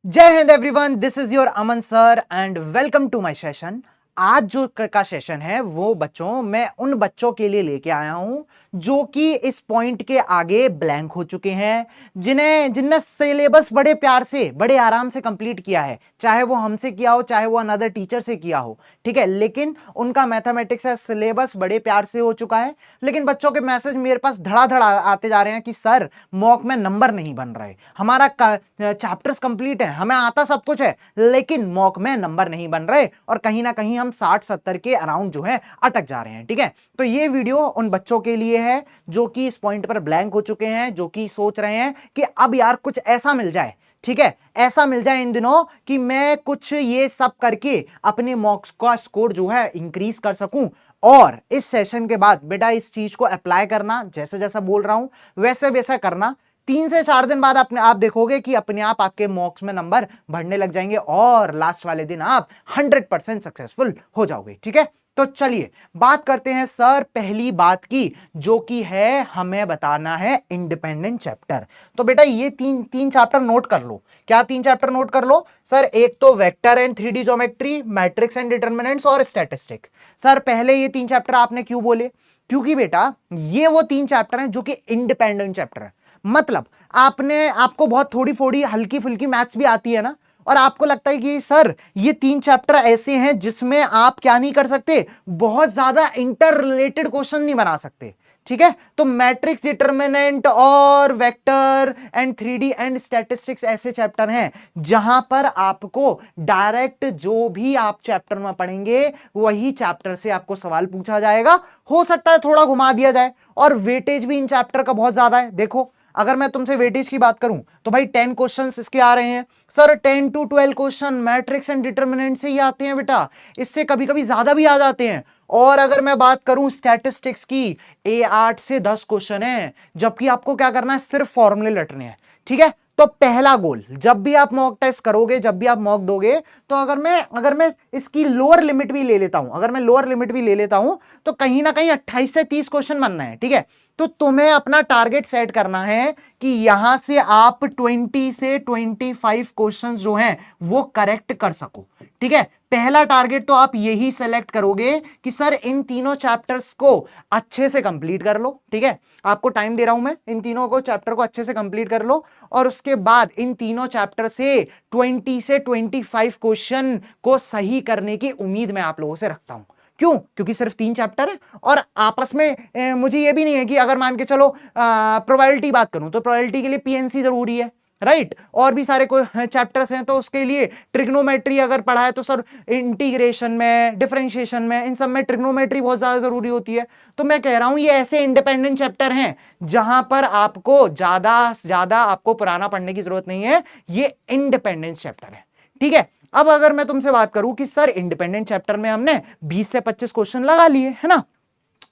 जय हिंद everyone, this is your Aman sir and welcome to my session. आज जो का सेशन है वो बच्चों मैं उन बच्चों के लिए लेके आया हूं जो कि इस पॉइंट के आगे ब्लैंक हो चुके हैं, जिनने सिलेबस बड़े प्यार से बड़े आराम से कंप्लीट किया है, चाहे वो हमसे किया हो चाहे वो अनदर टीचर से किया हो। ठीक है, लेकिन उनका मैथमेटिक्स का सिलेबस बड़े प्यार से हो चुका है। लेकिन बच्चों के मैसेज मेरे पास धड़ाधड़ आते जा रहे हैं कि सर मॉक में नंबर नहीं बन रहे, हमारा चैप्टर्स कंप्लीट है, हमें आता सब कुछ है, लेकिन मॉक में नंबर नहीं बन रहे और कहीं ना कहीं हम 60-70 के अराउंड जो है अटक जा रहे हैं। ठीक है, तो ये वीडियो उन बच्चों के लिए है जो कि इस पॉइंट पर ब्लैंक हो चुके हैं, जो कि सोच रहे हैं कि अब यार कुछ ऐसा मिल जाए, ठीक है, ऐसा मिल जाए इन दिनों कि मैं कुछ ये सब करके अपने मॉक्स का स्कोर जो है इंक्रीज कर सकूं। और इस सेशन के बाद बेटा इस चीज को अप्लाई करना, जैसे जैसा बोल रहा हूं वैसे वैसा करना। 3 से 4 दिन बाद अपने आप देखोगे कि अपने आप आपके मॉक्स में नंबर बढ़ने लग जाएंगे और लास्ट वाले दिन आप 100% सक्सेसफुल हो जाओगे। ठीक है, तो चलिए बात करते हैं सर पहली बात की, जो कि है हमें बताना है इंडिपेंडेंट चैप्टर। तो बेटा ये तीन तीन चैप्टर नोट कर लो। क्या तीन चैप्टर नोट कर लो सर? एक तो vector and 3D geometry, matrix and determinants और स्टैटिस्टिक। सर पहले ये तीन चैप्टर आपने क्यों बोले? क्योंकि बेटा ये वो तीन चैप्टर हैं जो कि इंडिपेंडेंट चैप्टर है। मतलब आपको बहुत थोड़ी थोड़ी हल्की फुल्की मैथ्स भी आती है ना, और आपको लगता है कि सर ये तीन चैप्टर ऐसे हैं जिसमें आप क्या नहीं कर सकते, बहुत ज्यादा इंटर रिलेटेड क्वेश्चन नहीं बना सकते। ठीक है, तो मैट्रिक्स, डिटरमिनेंट और vector and 3D and statistics ऐसे चैप्टर हैं जहां पर आपको डायरेक्ट जो भी आप चैप्टर में पढ़ेंगे वही चैप्टर से आपको सवाल पूछा जाएगा। हो सकता है थोड़ा घुमा दिया जाए, और वेटेज भी इन चैप्टर का बहुत ज्यादा है। देखो अगर मैं तुमसे वेटेज की बात करूं तो भाई 10 क्वेश्चंस इसके आ रहे हैं sir, 10 to 12 question matrix and determinant से ही आते हैं बेटा, इससे कभी कभी ज्यादा भी आ जाते हैं। और अगर मैं बात करूं स्टैटिस्टिक्स की, ये 8 से 10 क्वेश्चन है, जबकि आपको क्या करना है, सिर्फ फॉर्मूले रटने हैं। ठीक है, तो पहला गोल जब भी आप मॉक टेस्ट करोगे, जब भी आप मॉक दोगे, तो अगर मैं इसकी लोअर लिमिट भी ले लेता हूं, अगर मैं लोअर लिमिट भी ले लेता हूं, तो कहीं ना कहीं 28 से 30 क्वेश्चन बनना है। ठीक है, तो तुम्हें अपना टारगेट सेट करना है कि यहां से आप 20 से 25 क्वेश्चंस जो हैं वो करेक्ट कर सको। ठीक है, पहला टारगेट तो आप यही सेलेक्ट करोगे कि सर इन तीनों चैप्टर्स को अच्छे से कंप्लीट कर लो। ठीक है, आपको टाइम दे रहा हूं मैं, इन तीनों को चैप्टर को अच्छे से कंप्लीट कर लो, और उसके बाद इन तीनों चैप्टर से 20 से 25 क्वेश्चन को सही करने की उम्मीद मैं आप लोगों से रखता हूं। क्यों? क्योंकि सिर्फ तीन चैप्टर है, और आपस में मुझे ये भी नहीं है कि अगर मान के चलो प्रोबेबिलिटी बात करूं तो प्रोबेबिलिटी के लिए पीएनसी जरूरी है, राइट, और भी सारे कोई चैप्टर्स हैं, तो उसके लिए ट्रिग्नोमेट्री अगर पढ़ा है तो सर इंटीग्रेशन में, डिफरेंशिएशन में, इन सब में ट्रिग्नोमेट्री बहुत ज्यादा जरूरी होती है। तो मैं कह रहा हूं ये ऐसे इंडिपेंडेंट चैप्टर हैं जहां पर आपको ज्यादा ज्यादा आपको पुराना पढ़ने की जरूरत नहीं है, ये इंडिपेंडेंट चैप्टर है। ठीक है, अब अगर मैं तुमसे बात करूं कि सर इंडिपेंडेंट चैप्टर में हमने 20 से 25 क्वेश्चन लगा लिए है ना,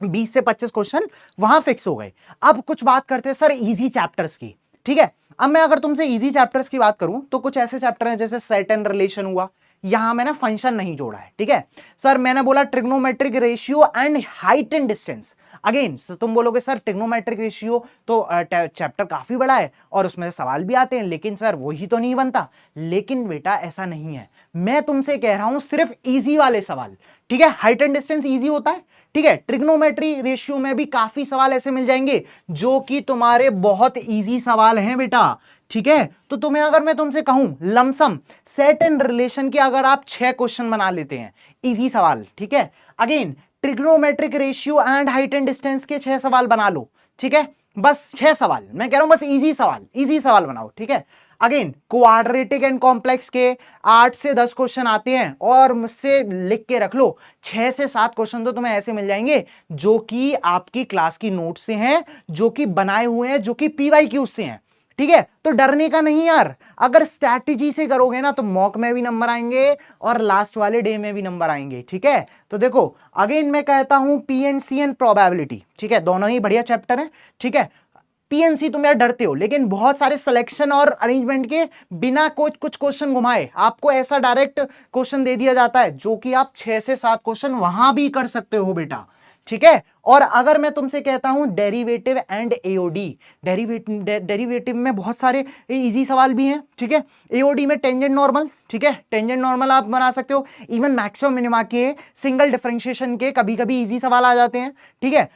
20 से 25 क्वेश्चन वहां फिक्स हो गए। अब कुछ बात करते हैं सर इजी चैप्टर्स की। ठीक है, अब मैं अगर तुमसे इजी चैप्टर्स की बात करूं तो कुछ ऐसे चैप्टर हैं जैसे सेट एंड रिलेशन हुआ, यहां मैंने फंक्शन नहीं जोड़ा है। ठीक है सर, मैंने बोला trigonometric ratio and height and distance. Again तुम बोलोगे सर ट्रिग्नोमेट्रिक रेशियो तो चैप्टर काफी बड़ा है और उसमें सवाल भी आते हैं, लेकिन सर वही तो नहीं बनता। लेकिन बेटा ऐसा नहीं है, मैं तुमसे कह रहा हूं सिर्फ इजी वाले सवाल। ठीक है, हाइट एंड डिस्टेंस इजी होता है। ठीक है, ट्रिग्नोमेट्री रेशियो में भी काफी सवाल ऐसे मिल जाएंगे जो कि तुम्हारे बहुत इजी सवाल हैं बेटा। ठीक है, तो तुम्हें अगर मैं तुमसे कहूं लमसम सेट एंड रिलेशन के अगर आप 6 क्वेश्चन बना लेते हैं, इजी सवाल। ठीक है, again trigonometric ratio and height and distance के 6 सवाल बना लो। ठीक है, बस 6 सवाल, मैं कह रहा हूं बस इजी सवाल बनाओ। ठीक है, अगेन क्वाड्रेटिक एंड कॉम्प्लेक्स के 8 से 10 क्वेश्चन आते हैं, और मुझसे लिख के रख लो 6 से 7 क्वेश्चन तो तुम्हें ऐसे मिल जाएंगे जो कि आपकी क्लास की नोट से हैं, जो कि बनाए हुए हैं, जो कि पीवाईक्यू से हैं। ठीक है, तो डरने का नहीं यार, अगर स्ट्रैटेजी से करोगे ना तो मॉक में भी नंबर आएंगे और लास्ट वाले डे में भी नंबर आएंगे। ठीक है, तो देखो अगेन मैं कहता हूं पीएनसी एंड प्रोबेबिलिटी, ठीक है, दोनों ही बढ़िया चैप्टर है। ठीक है, पीएनसी तुम यार डरते हो, लेकिन बहुत सारे सिलेक्शन और अरेंजमेंट के बिना कुछ क्वेश्चन घुमाए आपको ऐसा डायरेक्ट क्वेश्चन दे दिया जाता है जो कि आप 6 से 7 क्वेश्चन वहां भी कर सकते हो बेटा। ठीक है, और अगर मैं तुमसे कहता हूं डेरिवेटिव एंड एओडी, डेरिवेटिव में बहुत सारे इजी सवाल भी हैं, ठीक है। एओडी में टेंजेंट नॉर्मल, ठीक है, टेंजेंट नॉर्मल आप बना सकते हो। इवन मैक्सिमम मिनिमा के सिंगल डिफरेंशिएशन के कभी कभी इजी सवाल आ जाते हैं, ठीक है।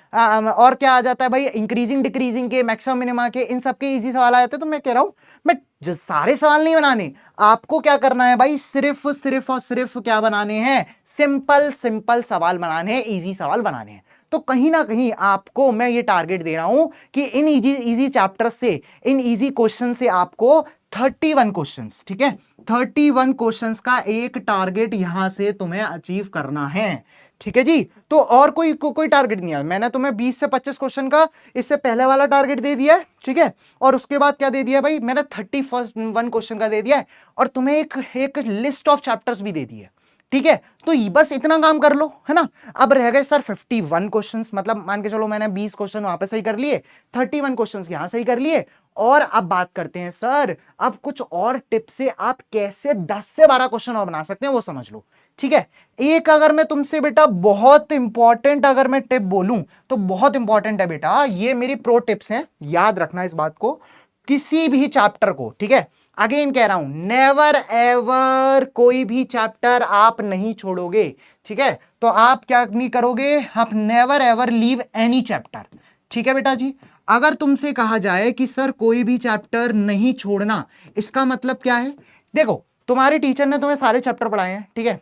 और क्या आ जाता है भाई, इंक्रीजिंग डिक्रीजिंग के, मैक्सिमम मिनिमा के, इन सब के इजी सवाल आ जाते हैं। तो मैं कह रहा हूं मैं सारे सवाल नहीं बनाने, आपको क्या करना है भाई, सिर्फ सिर्फ और सिर्फ क्या बनाने हैं, सिंपल सिंपल सवाल बनाने हैं, इजी सवाल बनाने हैं। तो कहीं ना कहीं आपको मैं ये टारगेट दे रहा हूं कि इन इजी इजी चैप्टर से, इन इजी क्वेश्चन से आपको 31 क्वेश्चंस, ठीक है, 31 क्वेश्चंस का एक टारगेट यहां से तुम्हें अचीव करना है, ठीक है जी। तो और कोई टारगेट नहीं है, मैंने तुम्हें 20 से 25 क्वेश्चन का इससे पहले वाला टारगेट दे दिया है, ठीक है। और उसके बाद क्या दे दिया भाई, मैंने 31 क्वेश्चन का दे दिया है, और तुम्हें एक लिस्ट ऑफ चैप्टर्स भी दे दी है, ठीक है। तो बस इतना काम कर लो, है ना। अब रह गए सर 51 क्वेश्चंस, मतलब मान के चलो मैंने 20 क्वेश्चन वहां पे सही कर लिए, 31 क्वेश्चंस यहां सही कर लिए। और अब बात करते हैं सर, अब कुछ और टिप से आप कैसे 10 से 12 क्वेश्चन और बना सकते हैं वो समझ लो, ठीक है। एक अगर मैं तुमसे बेटा बहुत इंपॉर्टेंट अगर मैं टिप बोलूं तो बहुत इंपॉर्टेंट है बेटा, ये मेरी प्रो टिप्स हैं, याद रखना इस बात को। किसी भी चैप्टर को, ठीक है, अगेन कह रहा हूं, नेवर एवर कोई भी चैप्टर आप नहीं छोड़ोगे, ठीक है। तो आप क्या नहीं करोगे, आप never ever leave any chapter, ठीक है बेटा जी। अगर तुमसे कहा जाए कि सर कोई भी चैप्टर नहीं छोड़ना, इसका मतलब क्या है, देखो तुम्हारे टीचर ने तुम्हें सारे चैप्टर पढ़ाए हैं, ठीक है।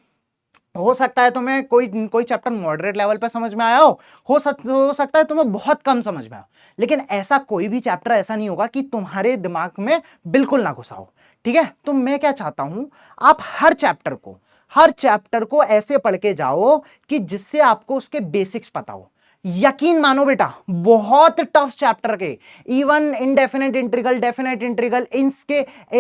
हो सकता है तुम्हें कोई कोई चैप्टर मॉडरेट लेवल पे समझ में आया हो सकता है तुम्हें बहुत कम समझ में आया, लेकिन ऐसा कोई भी चैप्टर ऐसा नहीं होगा कि तुम्हारे दिमाग में बिल्कुल ना घुसा हो, ठीक है। तो मैं क्या चाहता हूं, आप हर चैप्टर को ऐसे पढ़ के जाओ कि जिससे आपको उसके बेसिक्स पता हो। यकीन मानो बेटा, बहुत टफ चैप्टर के, even indefinite integral, definite integral, इनके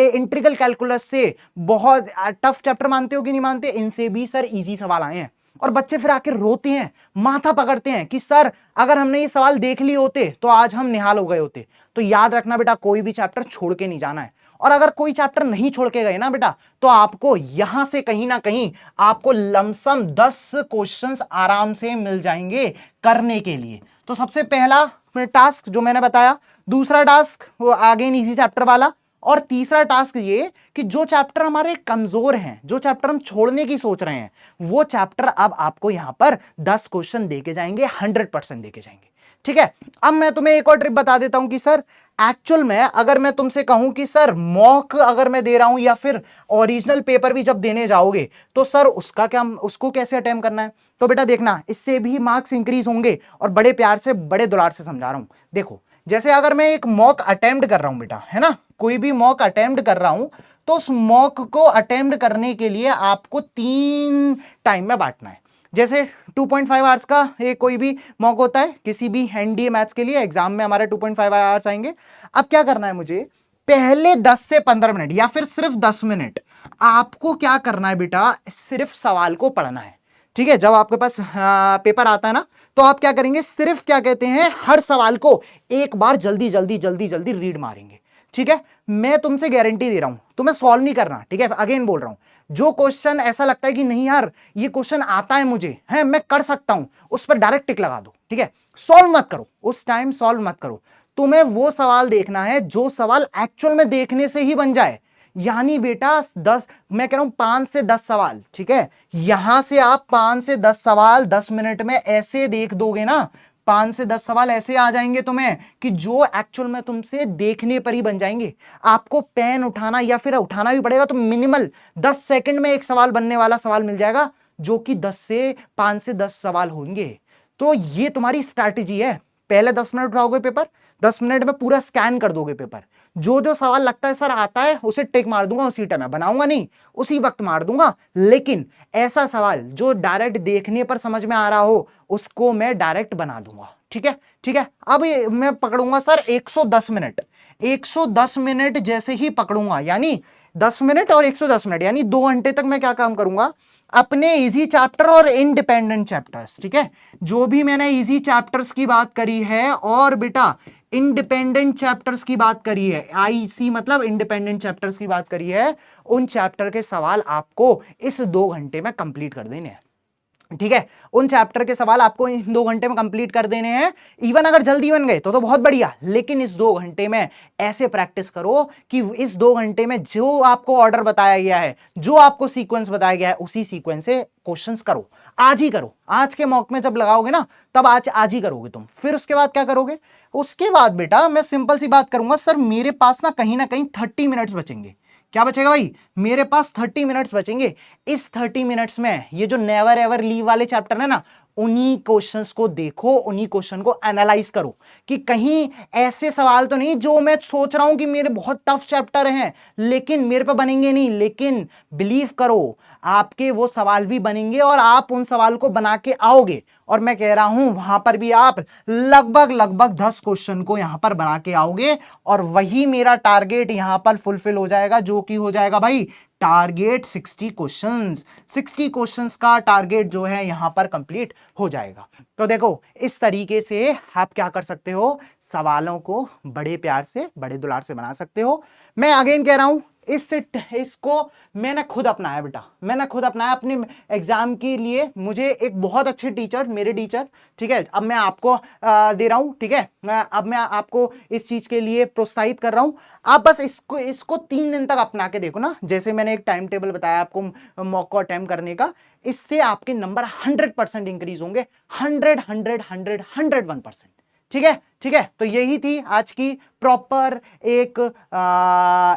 इंटीग्रल कैलकुलस से बहुत टफ चैप्टर मानते हो कि नहीं मानते, इनसे भी सर इजी सवाल आए हैं। और बच्चे फिर आके रोते हैं, माथा पकड़ते हैं कि सर अगर हमने ये सवाल देख लिए होते तो आज हम निहाल हो गए होते। तो याद रखना बेटा, कोई भी चैप्टर छोड़ के नहीं जाना है। और अगर कोई चैप्टर नहीं छोड़ के गए ना बेटा, तो आपको यहां से कहीं ना कहीं आपको लमसम 10 क्वेश्चंस आराम से मिल जाएंगे करने के लिए। तो सबसे पहला टास्क जो मैंने बताया, दूसरा टास्क वो आगे इजी चैप्टर वाला, और तीसरा टास्क ये कि जो चैप्टर हमारे कमजोर हैं, जो चैप्टर हम छोड़ने की सोच रहे हैं, वो चैप्टर अब आपको यहां पर 10 क्वेश्चन देके जाएंगे, 100% देके जाएंगे, ठीक है। अब मैं तुम्हें एक और ट्रिक बता देता हूं कि सर एक्चुअल में अगर मैं तुमसे कहूं कि सर मॉक अगर मैं दे रहा हूं या फिर ओरिजिनल पेपर भी जब देने जाओगे तो सर उसका क्या, उसको कैसे अटेम्प्ट करना है। तो बेटा देखना, इससे भी मार्क्स इंक्रीज होंगे, और बड़े प्यार से बड़े दुलार से समझा रहा हूं। देखो जैसे अगर मैं एक मॉक अटेम्प्ट कर रहा हूं बेटा, है ना, कोई भी मॉक अटेम्प्ट कर रहा हूं, तो उस मॉक को अटेम्प्ट करने के लिए आपको 3 टाइम में बांटना है। जैसे 2.5 आवर्स का एक कोई भी मॉक होता है किसी भी एनडीए मैथ्स के लिए, एग्जाम में हमारे 2.5 आवर्स आएंगे। अब क्या करना है मुझे, पहले 10 से 15 मिनट या फिर सिर्फ 10 मिनट आपको क्या करना है बेटा, सिर्फ सवाल को पढ़ना है, ठीक है। जब आपके पास पेपर आता है ना, तो आप क्या करेंगे, सिर्फ क्या कहते हैं, हर सवाल को एक बार जल्दी जल्दी जल्दी जल्दी रीड मारेंगे, ठीक है। मैं तुमसे गारंटी दे रहा हूं, तुम्हें सॉल्व नहीं करना, ठीक है, अगेन बोल रहा हूं। जो क्वेश्चन ऐसा लगता है कि नहीं यार ये क्वेश्चन आता है मुझे, है मैं कर सकता हूं, उस पर डायरेक्ट टिक लगा दो, ठीक है। सॉल्व मत करो, उस टाइम सॉल्व मत करो। तुम्हें वो सवाल देखना है जो सवाल एक्चुअल में देखने से ही बन जाए। यानी बेटा 10, मैं कह रहा हूं 5 से 10 सवाल, ठीक है। यहां से आप 5 से 10 सवाल 10 मिनट में ऐसे देख दोगे ना, 5 से 10 सवाल ऐसे आ जाएंगे तुम्हें कि जो एक्चुअल में तुमसे देखने पर ही बन जाएंगे। आपको पेन उठाना या फिर उठाना भी पड़ेगा तो मिनिमल 10 सेकंड में एक सवाल बनने वाला सवाल मिल जाएगा, जो कि 5 से 10 सवाल होंगे। तो ये तुम्हारी स्ट्रैटेजी है। पहले 10 मिनट उठाओगे पेपर, 10 मिनट में पूरा स्कैन कर दोगे पेपर, जो जो सवाल लगता है सर आता है उसे टिक मार दूंगा, उसी टाइम में बनाऊंगा नहीं, उसी वक्त मार दूंगा। लेकिन ऐसा सवाल जो डायरेक्ट देखने पर समझ में आ रहा हो उसको मैं डायरेक्ट बना दूंगा, ठीक है, ठीक है। अब मैं पकड़ूंगा सर 110 मिनट, 110 मिनट जैसे ही पकड़ूंगा, यानी 10 मिनट और 110 मिनट यानी 2 घंटे तक मैं क्या काम करूंगा, अपने इजी चैप्टर और इंडिपेंडेंट चैप्टर्स, ठीक है। जो भी मैंने इजी चैप्टर्स की बात करी है और बेटा इंडिपेंडेंट चैप्टर्स की बात करी है, आईसी मतलब इंडिपेंडेंट चैप्टर्स की बात करी है, उन चैप्टर के सवाल आपको इस 2 घंटे में कंप्लीट कर देने हैं। ठीक है, उन चैप्टर के सवाल आपको इन 2 घंटे में कंप्लीट कर देने हैं। इवन अगर जल्दी बन गए तो बहुत बढ़िया, लेकिन इस 2 घंटे में ऐसे प्रैक्टिस करो कि इस 2 घंटे में जो आपको ऑर्डर बताया गया है, जो आपको सीक्वेंस बताया गया है, उसी सीक्वेंस से क्वेश्चंस करो। आज ही करो, आज के मॉक में जब लगाओगे ना, तब आज ही करोगे तुम। फिर उसके बाद क्या करोगे? उसके बाद बेटा मैं सिंपल सी बात करूंगा, सर मेरे पास ना कहीं 30 मिनट्स बचेंगे। क्या बचेगा भाई? मेरे पास 30 मिनट्स बचेंगे। इस 30 मिनट्स में ये जो नेवर एवर लीव वाले चैप्टर है ना, उन्हीं क्वेश्चंस को देखो, उन्हीं क्वेश्चन को एनालाइज करो कि कहीं ऐसे सवाल तो नहीं जो मैं सोच रहा हूं कि मेरे बहुत टफ चैप्टर हैं लेकिन मेरे पे बनेंगे नहीं। लेकिन बिलीव करो, आपके वो सवाल भी बनेंगे और आप उन सवाल को बना के आओगे। और मैं कह रहा हूं वहां पर भी आप लगभग 10 क्वेश्चन को यहां पर बना के आओगे और वही मेरा टारगेट यहां पर फुलफिल हो जाएगा, जो कि हो जाएगा भाई टारगेट 60 क्वेश्चंस। 60 क्वेश्चंस का टारगेट जो है यहां पर कंप्लीट हो जाएगा। तो देखो, इस तरीके से आप क्या कर सकते हो, सवालों को बड़े प्यार से, बड़े दुलार से बना सकते हो। मैं अगेन कह रहा हूं, इसको मैंने खुद अपनाया बेटा, मैंने खुद अपनाया अपने एग्जाम के लिए। मुझे एक बहुत अच्छे टीचर, मेरे टीचर, ठीक है, अब मैं आपको दे रहा हूं, ठीक है, अब मैं आपको इस चीज के लिए प्रोत्साहित कर रहा हूं। आप बस इसको 3 दिन तक अपना के देखो ना, जैसे मैंने एक टाइम टेबल बताया आपको मॉक को अटेम्प्ट करने का, इससे आपके नंबर 100% इंक्रीज होंगे। 100 ठीक है, ठीक है। तो यही थी आज की प्रॉपर एक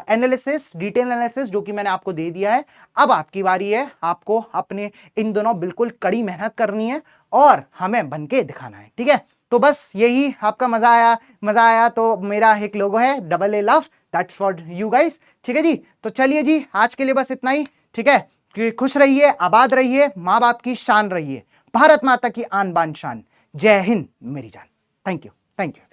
एनालिसिस, डिटेल एनालिसिस जो कि मैंने आपको दे दिया है। अब आपकी बारी है, आपको अपने इन दोनों बिल्कुल कड़ी मेहनत करनी है और हमें बन के दिखाना है, ठीक है। तो बस यही, आपका मजा आया तो मेरा एक लोगो है AA love, that's for you guys, ठीक है जी। तो चलिए जी, आज के लिए बस इतना ही, ठीक है। कि खुश रहिए, आबाद रहिए, माँ बाप की शान रहिए, भारत माता की आन बान शान। जय हिंद मेरी जान। Thank you, thank you.